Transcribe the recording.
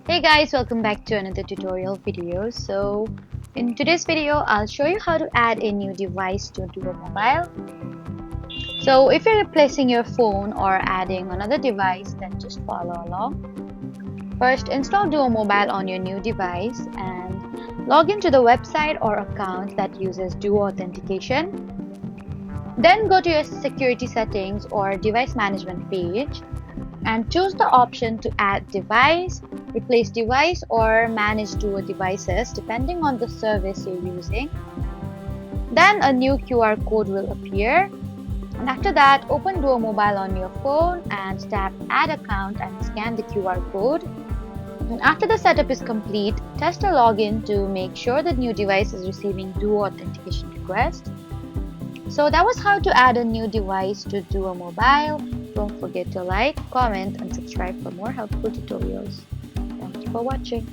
Hey guys, welcome back to another tutorial video. So in today's video, I'll show you how to add a new device to Duo Mobile. So if you're replacing your phone or adding another device, then just follow along. First, install Duo Mobile on your new device and log into the website or account that uses Duo authentication. Then go to your security settings or device management page and choose the option to add device, replace device, or manage Duo devices depending on the service you're using. Then a new QR code will appear, and after that open Duo Mobile on your phone and tap add account and scan the QR code. And after the setup is complete, test a login to make sure the new device is receiving Duo authentication request. So that was how to add a new device to Duo Mobile. Don't forget to like, comment, and subscribe for more helpful tutorials. Thank you for watching.